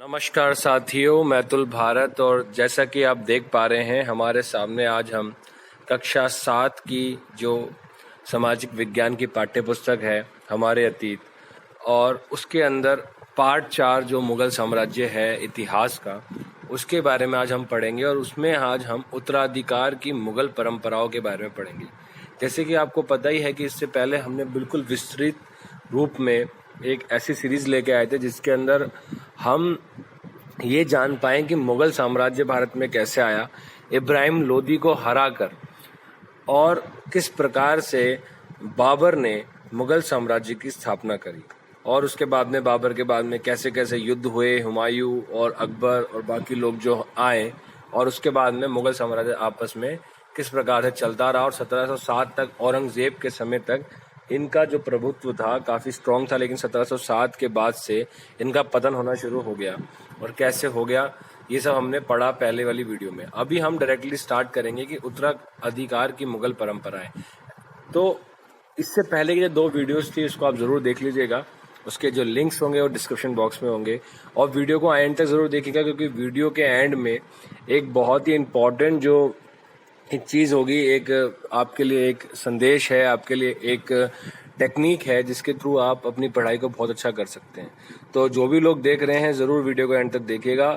नमस्कार साथियों, मैं अतुल भारत। और जैसा कि आप देख पा रहे हैं हमारे सामने आज हम कक्षा 7 की जो सामाजिक विज्ञान की पाठ्य पुस्तक है हमारे अतीत, और उसके अंदर पार्ट 4 जो मुगल साम्राज्य है इतिहास का, उसके बारे में आज हम पढ़ेंगे। और उसमें आज हम उत्तराधिकार की मुगल परंपराओं के बारे में पढ़ेंगे। जैसे कि आपको पता ही है कि इससे पहले हमने बिल्कुल विस्तृत रूप में एक ऐसी सीरीज लेके आए थे जिसके अंदर हम ये जान पाए कि मुगल साम्राज्य भारत में कैसे आया, इब्राहिम लोदी को हराकर, और किस प्रकार से बाबर ने मुगल साम्राज्य की स्थापना करी, और उसके बाद में बाबर के बाद में कैसे कैसे युद्ध हुए, हुमायूं और अकबर और बाकी लोग जो आए, और उसके बाद में मुगल साम्राज्य आपस में किस प्रकार से चलता रहा। और 1707 तक औरंगजेब के समय तक इनका जो प्रभुत्व था काफ़ी स्ट्रांग था, लेकिन 1707 के बाद से इनका पतन होना शुरू हो गया। और कैसे हो गया ये सब हमने पढ़ा पहले वाली वीडियो में। अभी हम डायरेक्टली स्टार्ट करेंगे कि उत्तराधिकार की मुगल परंपराएं। तो इससे पहले की जो 2 वीडियोस थी उसको आप ज़रूर देख लीजिएगा, उसके जो लिंक्स होंगे वो डिस्क्रिप्शन बॉक्स में होंगे। और वीडियो को एंड तक ज़रूर देखिएगा, क्योंकि वीडियो के एंड में एक बहुत ही इम्पॉर्टेंट जो एक चीज़ होगी, एक आपके लिए एक संदेश है, आपके लिए एक टेक्निक है जिसके थ्रू आप अपनी पढ़ाई को बहुत अच्छा कर सकते हैं। तो जो भी लोग देख रहे हैं ज़रूर वीडियो को एंड तक देखिएगा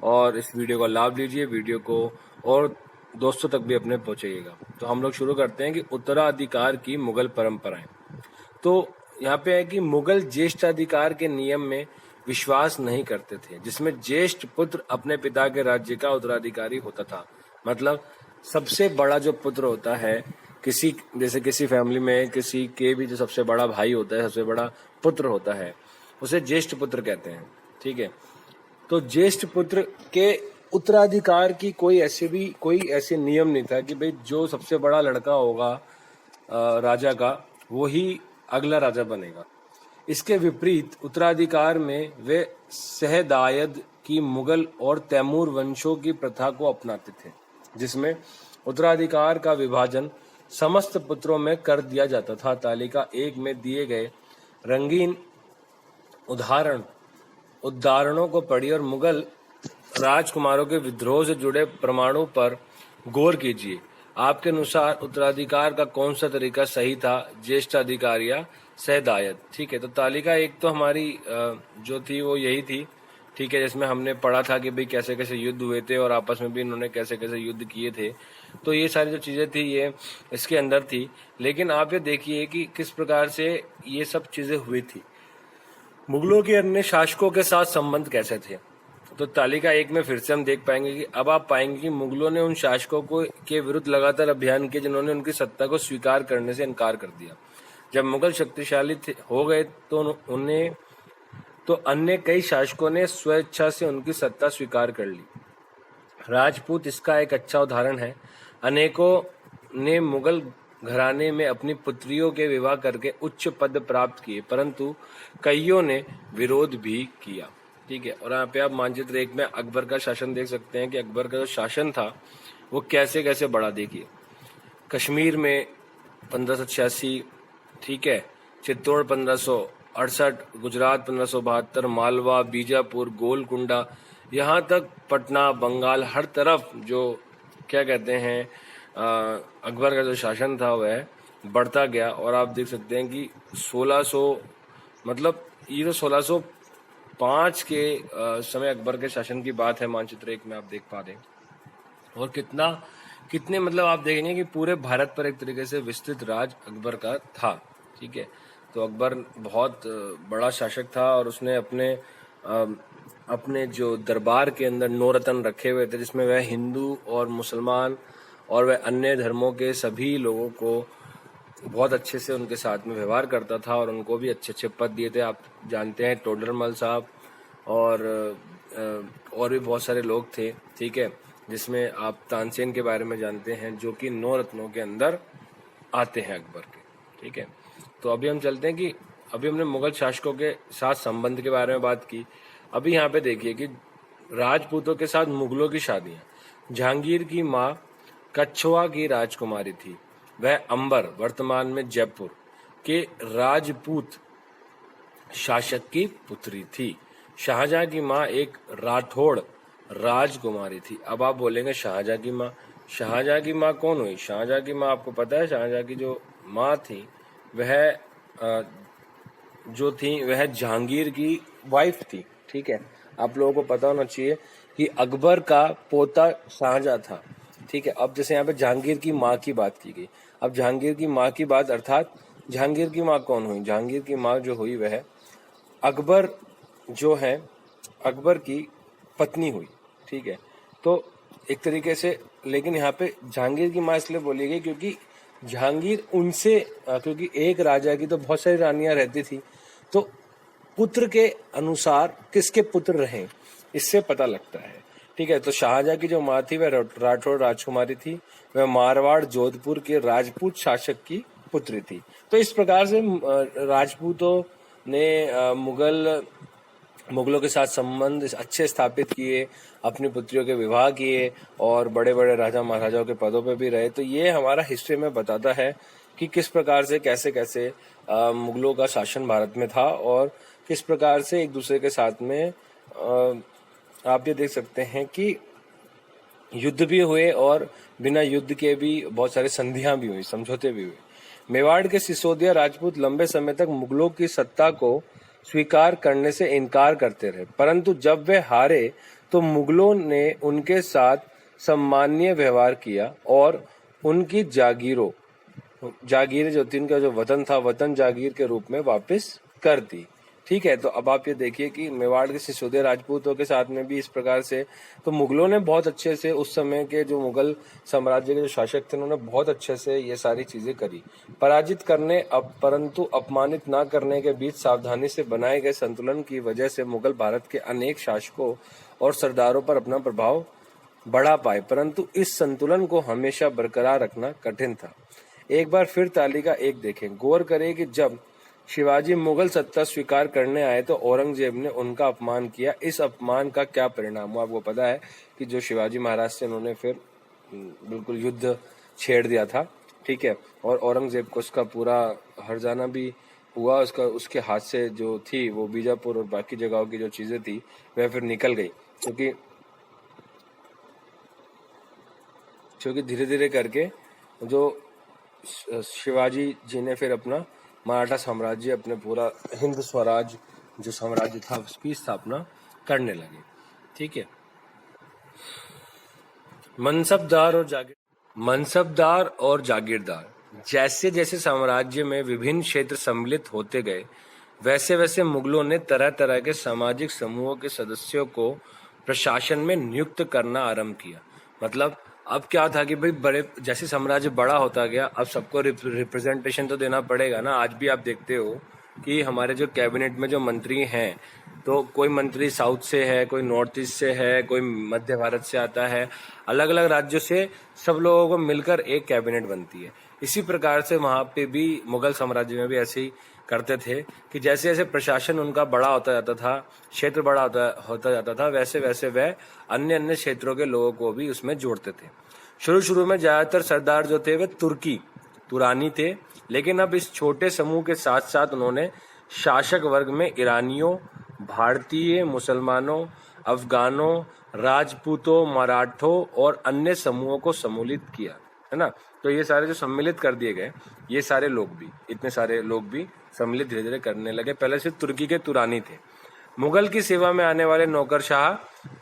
और इस वीडियो का लाभ लीजिए, वीडियो को और दोस्तों तक भी अपने पहुंचाइएगा। तो हम लोग शुरू करते हैं कि उत्तराधिकार की मुगल परंपराएं। तो यहाँ पे है कि मुगल ज्येष्ठाधिकार के नियम में विश्वास नहीं करते थे, जिसमें ज्येष्ठ पुत्र अपने पिता के राज्य का उत्तराधिकारी होता था। मतलब सबसे बड़ा जो पुत्र होता है किसी, जैसे किसी फैमिली में किसी के भी जो सबसे बड़ा भाई होता है, सबसे बड़ा पुत्र होता है, उसे ज्येष्ठ पुत्र कहते हैं। ठीक है, तो ज्येष्ठ पुत्र के उत्तराधिकार की कोई ऐसे नियम नहीं था कि भाई जो सबसे बड़ा लड़का होगा राजा का वो ही अगला राजा बनेगा। इसके विपरीत उत्तराधिकार में वे सहदायद की मुगल और तैमूर वंशों की प्रथा को अपनाते थे, जिसमें उत्तराधिकार का विभाजन समस्त पुत्रों में कर दिया जाता था। तालिका 1 में दिए गए रंगीन उदाहरणों को पढ़िए और मुगल राजकुमारों के विद्रोह से जुड़े प्रमाणों पर गौर कीजिए। आपके अनुसार उत्तराधिकार का कौन सा तरीका सही था, ज्येष्ठाधिकार या सहदायद? ठीक है, तो तालिका 1 तो हमारी जो थी वो यही थी। ठीक है, जिसमें हमने पढ़ा था कि भाई कैसे कैसे युद्ध हुए थे और आपस में भी इन्होंने कैसे कैसे युद्ध किए थे। तो ये सारी जो चीज़ें थी ये इसके अंदर थी। लेकिन आप ये देखिए कि किस प्रकार से ये सब चीज़ें हुई थी। मुगलों के अन्य शासकों के साथ संबंध कैसे थे? तो तालिका 1 में फिर से हम देख पाएंगे कि अब आप पाएंगे कि मुगलों ने उन शासकों को के विरुद्ध लगातार अभियान किए जिन्होंने उनकी सत्ता को स्वीकार करने से इनकार कर दिया। जब मुगल शक्तिशाली हो गए तो अन्य कई शासकों ने स्वेच्छा से उनकी सत्ता स्वीकार कर ली। राजपूत इसका एक अच्छा उदाहरण है। अनेकों ने मुगल घराने में अपनी पुत्रियों के विवाह करके उच्च पद प्राप्त किए, परंतु कईयों ने विरोध भी किया। ठीक है, और यहाँ पे आप मानचित्र 1 में अकबर का शासन देख सकते हैं कि अकबर का जो शासन था वो कैसे कैसे बढ़ा। देखिए, कश्मीर में 1586, ठीक है, चित्तौड़ 1568, गुजरात 1572, मालवा, बीजापुर, गोलकुंडा, यहाँ तक पटना, बंगाल, हर तरफ जो क्या कहते हैं अकबर का जो शासन था वह बढ़ता गया। और आप देख सकते हैं कि 1600 मतलब ये जो 1605 के समय अकबर के शासन की बात है, मानचित्र 1 में आप देख पा रहे हैं। और कितने मतलब आप देखेंगे कि पूरे भारत पर एक तरीके से विस्तृत राज अकबर का था। ठीक है, तो अकबर बहुत बड़ा शासक था और उसने अपने जो दरबार के अंदर 9 रत्न रखे हुए थे, जिसमें वह हिंदू और मुसलमान और वह अन्य धर्मों के सभी लोगों को बहुत अच्छे से उनके साथ में व्यवहार करता था और उनको भी अच्छे अच्छे पद दिए थे। आप जानते हैं टोडरमल साहब और भी बहुत सारे लोग थे। ठीक है, जिसमें आप तानसेन के बारे में जानते हैं जो कि 9 रत्नों के अंदर आते हैं अकबर के। ठीक है, तो अभी हम चलते हैं कि अभी हमने मुगल शासकों के साथ संबंध के बारे में बात की। अभी यहाँ पे देखिए कि राजपूतों के साथ मुगलों की शादियाँ। जहांगीर की माँ कछवा की राजकुमारी थी। वह अंबर, वर्तमान में जयपुर के राजपूत शासक की पुत्री थी। शाहजहां की माँ एक राठौड़ राजकुमारी थी। अब आप बोलेंगे शाहजहां की माँ, शाहजहां की माँ कौन हुई? शाहजहां की माँ आपको पता है, शाहजहां की जो माँ थी वह जो थी वह जहांगीर की वाइफ थी। ठीक है, आप लोगों को पता होना चाहिए कि अकबर का पोता शाहजहां था। ठीक है, अब जैसे यहाँ पे जहांगीर की माँ की बात की गई, अब जहांगीर की माँ की बात, अर्थात जहांगीर की माँ कौन हुई? जहांगीर की माँ जो हुई वह अकबर जो है, अकबर की पत्नी हुई। ठीक है, तो एक तरीके से, लेकिन यहाँ पे जहांगीर की माँ इसलिए बोली गई क्योंकि जहांगीर उनसे क्योंकि एक राजा की तो बहुत सारी रानियां रहती थी, तो पुत्र के अनुसार किसके पुत्र रहे इससे पता लगता है। ठीक है, तो शाहजहां की जो माँ थी वह राठौड़ राजकुमारी थी, वह मारवाड़ जोधपुर के राजपूत शासक की पुत्री थी। तो इस प्रकार से राजपूतों ने मुगलों के साथ संबंध अच्छे स्थापित किए, अपनी पुत्रियों के विवाह किए और बड़े बड़े राजा महाराजाओं के पदों पर भी रहे। तो ये हमारा हिस्ट्री में बताता है कि किस प्रकार से कैसे कैसे मुगलों का शासन भारत में था और किस प्रकार से एक दूसरे के साथ में आप ये देख सकते हैं कि युद्ध भी हुए और बिना युद्ध के भी बहुत सारी संधियां भी हुई, समझौते भी हुए। मेवाड़ के सिसोदिया राजपूत लंबे समय तक मुगलों की सत्ता को स्वीकार करने से इनकार करते रहे, परंतु जब वे हारे तो मुगलों ने उनके साथ सम्माननीय व्यवहार किया और उनकी जागीरें जो थी, उनका जो वतन था, वतन जागीर के रूप में वापस कर दी। ठीक है, तो अब आप ये देखिए कि मेवाड़ के सिसोदिया राजपूतों के साथ में भी इस प्रकार से, तो मुगलों ने बहुत अच्छे से, उस समय के जो मुगल साम्राज्य के जो शासक थे उन्होंने बहुत अच्छे से ये सारी चीजें करी। पराजित करने परंतु अपमानित ना करने के बीच सावधानी से बनाए गए संतुलन की वजह से मुगल भारत के अनेक शासकों और सरदारों पर अपना प्रभाव बढ़ा पाए, परंतु इस संतुलन को हमेशा बरकरार रखना कठिन था। एक बार फिर तालिका 1 देखें। गौर करें कि जब शिवाजी मुगल सत्ता स्वीकार करने आए तो औरंगजेब ने उनका अपमान किया। इस अपमान का क्या परिणाम हुआ? आपको पता है कि जो शिवाजी महाराज से उन्होंने फिर बिल्कुल युद्ध छेड़ दिया था। ठीक है, और औरंगजेब को उसका पूरा हर्जाना भी हुआ। उसके हाथ से जो थी वो बीजापुर और बाकी जगहों की जो चीजें थी वह फिर निकल गई, क्योंकि धीरे धीरे करके जो शिवाजी जी ने फिर अपना मराठा साम्राज्य, अपने पूरा हिंद स्वराज जो साम्राज्य था उसकी स्थापना करने लगे। ठीक है, मनसबदार और जागीरदार जैसे जैसे साम्राज्य में विभिन्न क्षेत्र सम्मिलित होते गए, वैसे वैसे मुगलों ने तरह तरह के सामाजिक समूहों के सदस्यों को प्रशासन में नियुक्त करना आरंभ किया। मतलब अब क्या था कि भाई बड़े जैसे साम्राज्य बड़ा होता गया, अब सबको रिप्रेजेंटेशन तो देना पड़ेगा ना। आज भी आप देखते हो कि हमारे जो कैबिनेट में जो मंत्री हैं, तो कोई मंत्री साउथ से है, कोई नॉर्थ ईस्ट से है, कोई मध्य भारत से आता है, अलग अलग राज्यों से सब लोगों को मिलकर एक कैबिनेट बनती है। इसी प्रकार से वहां पे भी मुगल साम्राज्य में भी ऐसे ही करते थे कि जैसे जैसे प्रशासन उनका बड़ा होता जाता था, क्षेत्र बड़ा होता जाता था, वैसे वैसे वह अन्य अन्य क्षेत्रों के लोगों को भी उसमें जोड़ते थे। शुरू में ज्यादातर सरदार जो थे वे तुरानी थे, लेकिन अब इस छोटे समूह के साथ साथ उन्होंने शासक वर्ग में ईरानियों, भारतीय, मुसलमानों, अफगानों, राजपूतों, मराठों और अन्य समूहों को सम्मिलित किया, है ना। तो ये सारे जो सम्मिलित कर दिए गए, ये सारे लोग भी, इतने सारे लोग भी सम्मिलित धीरे धीरे करने लगे। पहले सिर्फ तुर्की के तुरानी थे। मुगल की सेवा में आने वाले नौकरशाह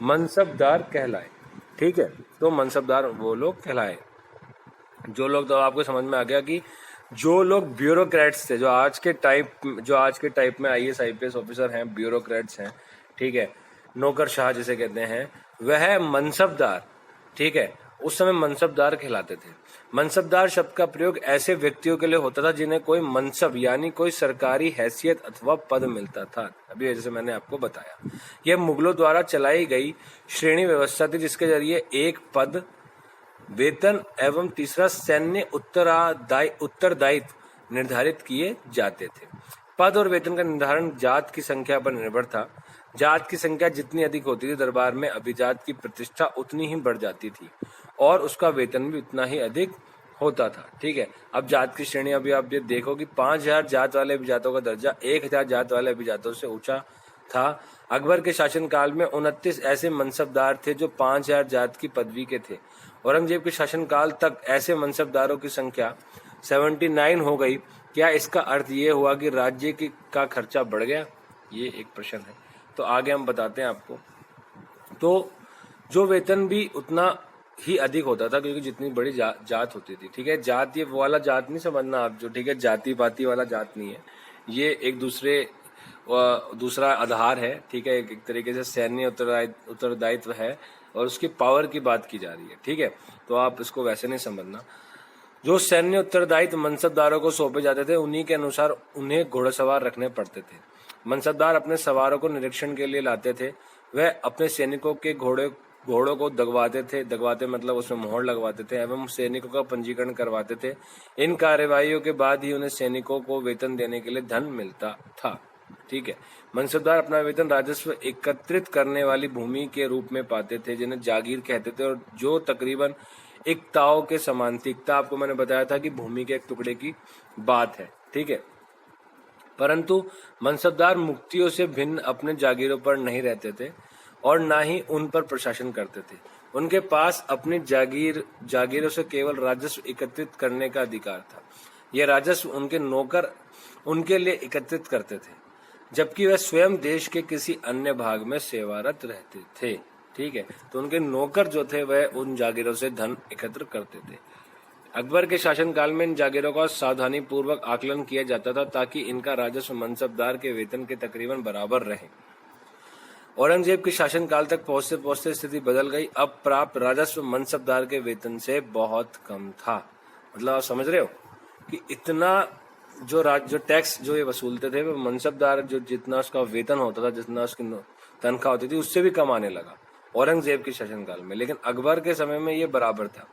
मनसबदार कहलाए। ठीक है, तो मनसबदार वो लोग कहलाए जो लोग, तो आपको समझ में आ गया कि जो लोग ब्यूरोक्रेट्स थे, जो आज के टाइप में आईएएस आईपीएस ऑफिसर हैं, ब्यूरोक्रेट्स हैं, ठीक है, नौकरशाह जिसे कहते हैं, वह मनसबदार, ठीक है, उस समय मनसबदार कहलाते थे। मनसबदार शब्द का प्रयोग ऐसे व्यक्तियों के लिए होता था जिन्हें कोई मनसब यानी कोई सरकारी हैसियत अथवा पद मिलता था। अभी जैसे मैंने आपको बताया, यह मुगलों द्वारा चलाई गई श्रेणी व्यवस्था थी जिसके जरिए एक पद, वेतन एवं तीसरा सैन्य उत्तरदायित्व निर्धारित किए जाते थे। पद और वेतन का निर्धारण जात की संख्या पर निर्भर था। जात की संख्या जितनी अधिक होती थी, दरबार में अभिजात की प्रतिष्ठा उतनी ही बढ़ जाती थी और उसका वेतन भी उतना ही अधिक होता था। ठीक है, अब जात की श्रेणी, अभी आप ये देखो कि 5000 जात वाले अभिजातों का दर्जा 1000 जात वाले अभिजातों से ऊंचा था। अकबर के शासनकाल में 29 ऐसे मनसबदार थे जो 5000 जात की पदवी के थे। औरंगजेब के शासनकाल तक ऐसे मनसबदारों की संख्या 79 हो गई। क्या इसका अर्थ ये हुआ कि राज्य का खर्चा बढ़ गया? ये एक प्रश्न है। तो आगे हम बताते हैं आपको। तो जो वेतन भी उतना ही अधिक होता था, क्योंकि जितनी बड़ी जात होती थी, ठीक है। जात ये वो वाला जात नहीं समझना आप, जो ठीक है जाति पाति वाला जात नहीं है, ये एक दूसरा आधार है, ठीक है। एक तरीके से सैन्य उत्तरदायित्व है और उसकी पावर की बात की जा रही है, ठीक है। तो आप इसको वैसे नहीं समझना। जो सैन्य उत्तरदायित्व मनसबदारों को सौंपे जाते थे, उन्हीं के अनुसार उन्हें घोड़सवार रखने पड़ते थे। मनसबदार अपने सवारों को निरीक्षण के लिए लाते थे। वह अपने सैनिकों के घोड़ों को दगवाते मतलब उसमें मोहर लगवाते थे एवं सैनिकों का पंजीकरण करवाते थे। इन कार्यवाहियों के बाद ही उन्हें सैनिकों को वेतन देने के लिए धन मिलता था, ठीक है। मनसबदार अपना वेतन राजस्व एकत्रित करने वाली भूमि के रूप में पाते थे, जिन्हें जागीर कहते थे, और जो तकरीबन इक्ताओं के समान थी। इक्ता आपको मैंने बताया था कि भूमि के एक टुकड़े की बात है, ठीक है। परंतु मनसबदार मुक्तियों से भिन्न अपने जागीरों पर नहीं रहते थे और ना ही उन पर प्रशासन करते थे। उनके पास अपनी जागीरों से केवल राजस्व एकत्रित करने का अधिकार था। यह राजस्व उनके नौकर उनके लिए एकत्रित करते थे, जबकि वह स्वयं देश के किसी अन्य भाग में सेवारत रहते थे, ठीक है। तो उनके नौकर जो थे वह उन जागीरों से धन एकत्र करते थे। अकबर के शासनकाल में इन जागीरों का सावधानी पूर्वक आकलन किया जाता था ताकि इनका राजस्व मनसबदार के वेतन के तकरीबन बराबर रहे। औरंगजेब के शासनकाल तक पहुंचते पहुंचते स्थिति बदल गई। अब प्राप्त राजस्व मनसबदार के वेतन से बहुत कम था। मतलब आप समझ रहे हो कि इतना जो टैक्स जो ये वसूलते थे, वो मनसबदार जो जितना उसका वेतन होता था, जितना उसकी तनख्वाह होती थी, उससे भी कम आने लगा औरंगजेब के शासनकाल में। लेकिन अकबर के समय में ये बराबर था।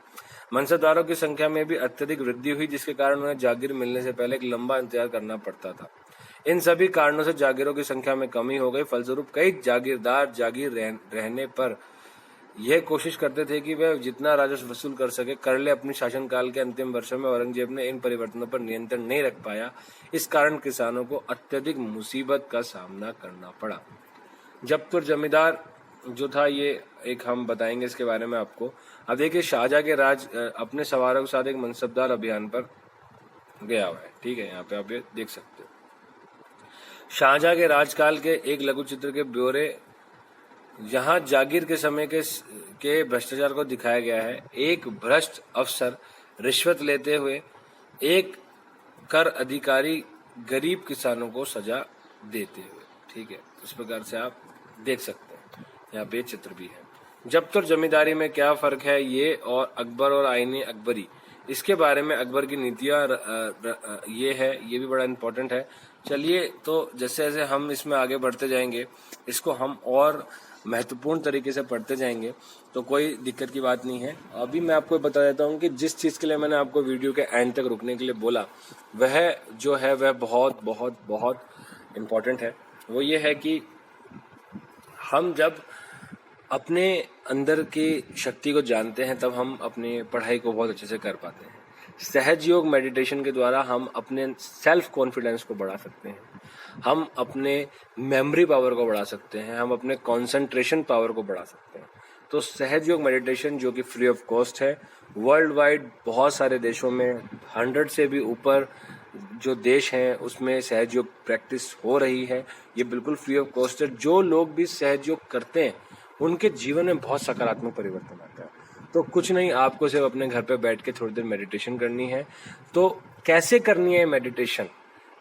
मनसबदारों की संख्या में भी अत्यधिक वृद्धि हुई, जिसके कारण उन्हें जागीर मिलने से पहले एक लंबा इंतजार करना पड़ता था। इन सभी कारणों से जागीरों की संख्या में कमी हो गई। फलस्वरूप कई जागीरदार जागीर रहने पर यह कोशिश करते थे कि वह जितना राजस्व वसूल कर सके कर ले। अपने शासनकाल के अंतिम वर्षों में औरंगजेब ने इन परिवर्तनों पर नियंत्रण नहीं रख पाया। इस कारण किसानों को अत्यधिक मुसीबत का सामना करना पड़ा। जबतुर जमींदार जो था, ये एक हम बताएंगे इसके बारे में आपको। अब देखिए, शाहजहां के राज अपने सवारों के साथ एक मनसबदार अभियान पर गया हुआ है, ठीक है। यहाँ पे आप ये देख सकते हो। शाहजहां के राजकाल के एक लघु चित्र के ब्यौरे यहाँ जागीर के समय के भ्रष्टाचार को दिखाया गया है। एक भ्रष्ट अफसर रिश्वत लेते हुए एक कर अधिकारी गरीब किसानों को सजा देते हुए, ठीक है। इस प्रकार से आप देख सकते हैं। यहाँ पे चित्र भी है। जबतुर जमींदारी में क्या फर्क है, ये और अकबर और आईने अकबरी, इसके बारे में अकबर की नीतियां ये है, ये भी बड़ा इम्पोर्टेंट है। चलिए, तो जैसे जैसे हम इसमें आगे बढ़ते जाएंगे, इसको हम और महत्वपूर्ण तरीके से पढ़ते जाएंगे, तो कोई दिक्कत की बात नहीं है। अभी मैं आपको बता देता हूँ कि जिस चीज़ के लिए मैंने आपको वीडियो के एंड तक रुकने के लिए बोला, वह जो है वह बहुत बहुत बहुत इम्पोर्टेंट है। वो ये है कि हम जब अपने अंदर की शक्ति को जानते हैं, तब हम अपनी पढ़ाई को बहुत अच्छे से कर पाते हैं। सहज योग मेडिटेशन के द्वारा हम अपने सेल्फ कॉन्फिडेंस को बढ़ा सकते हैं, हम अपने मेमोरी पावर को बढ़ा सकते हैं, हम अपने कंसंट्रेशन पावर को बढ़ा सकते हैं। तो सहज योग मेडिटेशन, जो कि फ्री ऑफ कॉस्ट है, वर्ल्ड वाइड बहुत सारे देशों में 100 से भी ऊपर जो देश हैं उसमें सहज योग प्रैक्टिस हो रही है। ये बिल्कुल फ्री ऑफ कॉस्ट है। जो लोग भी सहज योग करते हैं उनके जीवन में बहुत सकारात्मक परिवर्तन आता है। तो कुछ नहीं, आपको सिर्फ अपने घर पे बैठ के थोड़ी देर मेडिटेशन करनी है। तो कैसे करनी है मेडिटेशन,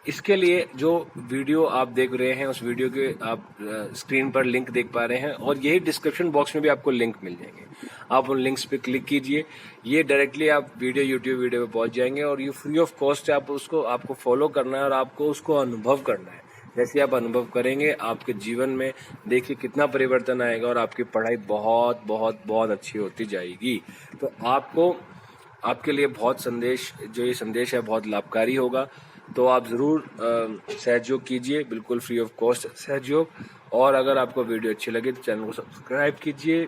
इसके लिए जो वीडियो आप देख रहे हैं, उस वीडियो के आप स्क्रीन पर लिंक देख पा रहे हैं, और यही डिस्क्रिप्शन बॉक्स में भी आपको लिंक मिल जाएंगे। आप उन लिंक्स पे क्लिक कीजिए, ये डायरेक्टली आप यूट्यूब वीडियो पे पहुंच जाएंगे, और ये फ्री ऑफ कॉस्ट है। आपको फॉलो करना है और आपको उसको अनुभव करना है। जैसे आप अनुभव करेंगे, आपके जीवन में देखिए कितना परिवर्तन आएगा, और आपकी पढ़ाई बहुत बहुत बहुत अच्छी होती जाएगी। तो आपके लिए ये संदेश है बहुत लाभकारी होगा। तो आप ज़रूर सहयोग कीजिए, बिल्कुल फ्री ऑफ कॉस्ट सहयोग। और अगर आपको वीडियो अच्छी लगे तो चैनल को सब्सक्राइब कीजिए,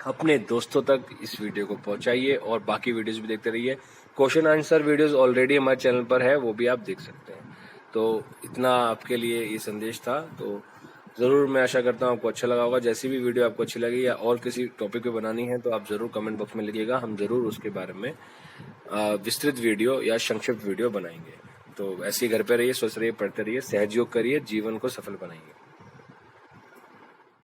अपने दोस्तों तक इस वीडियो को पहुंचाइए, और बाकी वीडियोस भी देखते रहिए। क्वेश्चन आंसर वीडियोस ऑलरेडी हमारे चैनल पर है, वो भी आप देख सकते हैं। तो इतना आपके लिए ये संदेश था। तो ज़रूर मैं आशा करता हूँ आपको अच्छा लगा होगा। जैसी भी वीडियो आपको अच्छी लगी या और किसी टॉपिक पे बनानी है तो आप ज़रूर कमेंट बॉक्स में लिखिएगा, हम ज़रूर उसके बारे में विस्तृत वीडियो या संक्षिप्त वीडियो बनाएंगे। तो ऐसे ही घर पे रहिए, स्वस्थ रहिए, पढ़ते रहिए, सहज योग करिए, जीवन को सफल बनाइए।